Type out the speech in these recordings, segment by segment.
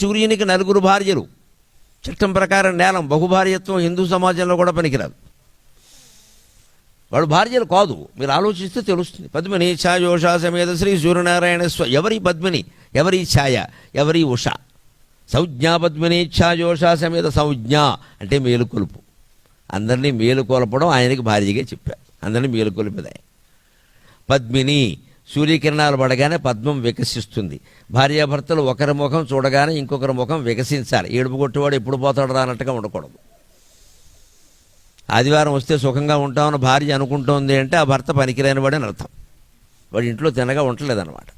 సూర్యునికి 4 భార్యలు చట్టం ప్రకారం నేలం. బహుభార్యత్వం హిందూ సమాజంలో కూడా పనికిరాదు. వాడు భార్యలు కాదు, మీరు ఆలోచిస్తే తెలుస్తుంది. పద్మిని ఛాయోషా సమేత శ్రీ సూర్యనారాయణ ఎవరి పద్మిని, ఎవరి ఛాయ, ఎవరి ఉష. సంజ్ఞా పద్మిని ఛాయోషా సమేత. సంజ్ఞ అంటే మేలుకొలుపు. అందరినీ మేలుకొలపడం ఆయనకి భార్యగా చెప్పారు. అందరినీ మేలుకొలిపేదే పద్మిని. సూర్యకిరణాలు పడగానే పద్మం వికసిస్తుంది. భార్యాభర్తలు ఒకరి ముఖం చూడగానే ఇంకొకరి ముఖం వికసించాలి. ఏడుపు కొట్టేవాడు ఎప్పుడు పోతాడు రానట్టుగా ఉండకూడదు. ఆదివారం వస్తే సుఖంగా ఉంటామని భార్య అనుకుంటోంది అంటే ఆ భర్త పనికిరాని వాడని అర్థం. వాడి ఇంట్లో తినగా ఉండలేదన్నమాట.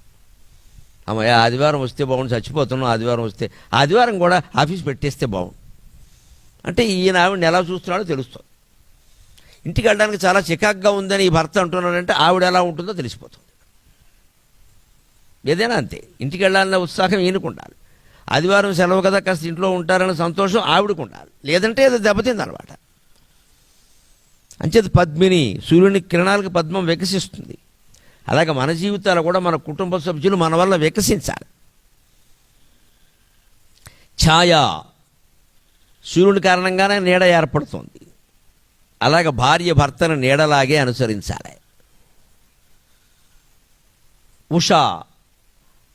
అమ్మయ్య ఆదివారం వస్తే బాగుండు, చచ్చిపోతున్నాం ఆదివారం వస్తే. ఆదివారం కూడా ఆఫీస్ పెట్టేస్తే బాగుండు అంటే ఈయన ఆవిడని ఎలా చూస్తున్నాడో తెలుస్తుంది. ఇంటికి వెళ్ళడానికి చాలా చికాగ్గా ఉందని ఈ భర్త అంటున్నాడంటే ఆవిడ ఎలా ఉంటుందో తెలిసిపోతుంది. ఏదైనా అంతే. ఇంటికి వెళ్ళాలన్న ఉత్సాహం ఈయనకు ఉండాలి. ఆదివారం సెలవు కదా కాస్త ఇంట్లో ఉంటారన్న సంతోషం ఆవిడకు ఉండాలి. లేదంటే అది దెబ్బతిందనమాట. అంచేత పద్మిని, సూర్యుని కిరణాలకు పద్మం వికసిస్తుంది. అలాగే మన జీవితాలు కూడా మన కుటుంబ సభ్యులు మన వల్ల వికసించాలి. ఛాయ, సూర్యుని కారణంగానే నీడ ఏర్పడుతుంది. అలాగే భార్య భర్తను నీడలాగే అనుసరించాలి. ఉష,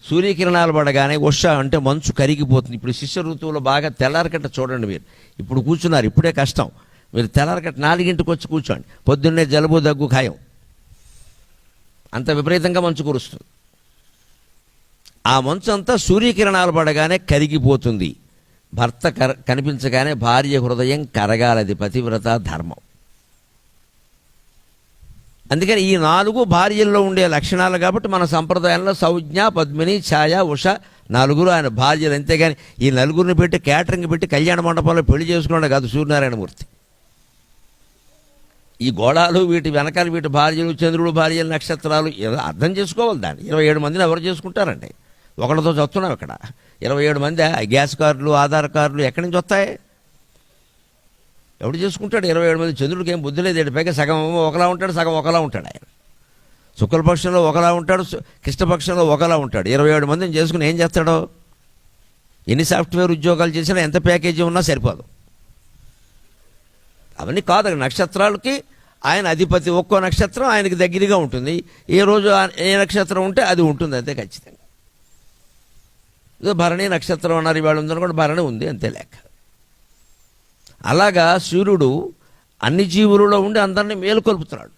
సూర్యకిరణాలు పడగానే ఉష అంటే మంచు కరిగిపోతుంది. ఇప్పుడు శిష్య ఋతువులో బాగా తెల్లారకట్ట చూడండి. మీరు ఇప్పుడు కూర్చున్నారు, ఇప్పుడే కష్టం. మీరు తెల్లారకట్ట 4ంటికి వచ్చి కూర్చోండి. పొద్దున్నే జలుబు దగ్గు ఖాయం. అంత విపరీతంగా మంచు కురుస్తుంది. ఆ మంచు అంతా సూర్యకిరణాలు పడగానే కరిగిపోతుంది. భర్త కనిపించగానే భార్య హృదయం కరగాలది పతివ్రత ధర్మం. అందుకని ఈ 4 భార్యల్లో ఉండే లక్షణాలు కాబట్టి మన సంప్రదాయంలో సంజ్ఞ, పద్మిని, ఛాయ, ఉష 4 ఆయన భార్యలు. అంతేగాని ఈ 4 పెట్టి క్యాటరింగ్ పెట్టి కళ్యాణ మండపంలో పెళ్లి చేసుకున్నాడు కాదు సూర్యనారాయణమూర్తి. ఈ గోళాలు వీటి వెనకాల వీటి భార్యలు, చంద్రుడు భార్యలు, నక్షత్రాలు అర్థం చేసుకోవాలి. దాన్ని 27 మందిని ఎవరు చేసుకుంటారండి? ఒకరితో చస్తున్నాం ఇక్కడ 27 మంది. గ్యాస్ కార్డులు, ఆధార్ కార్డులు ఎక్కడి నుంచి వస్తాయి? ఎవడు చేసుకుంటాడు 27 మంది? చంద్రుడికి ఏం బుద్ధి లేదు. పైగా సగం ఒకలా ఉంటాడు, సగం ఒకలా ఉంటాడు. ఆయన శుక్లపక్షంలో ఒకలా ఉంటాడు, కృష్ణపక్షంలో ఒకలా ఉంటాడు. 27 మందిని చేసుకుని ఏం చేస్తాడో? ఎన్ని సాఫ్ట్వేర్ ఉద్యోగాలు చేసినా ఎంత ప్యాకేజీ ఉన్నా సరిపోదు. అవన్నీ కాదు. నక్షత్రాలకి ఆయన అధిపతి. ఒక్కో నక్షత్రం ఆయనకి దగ్గరగా ఉంటుంది. ఏ రోజు ఏ నక్షత్రం ఉంటే అది ఉంటుంది అంతే ఖచ్చితంగా. ఏదో భరణి నక్షత్రం అన్నారు, ఇవాళ ఉందని కూడా భరణి ఉంది అంతే లెక్క. అలాగా సూర్యుడు అన్ని జీవులలో ఉండి అందరినీ మేలుకొల్పుతున్నాడు.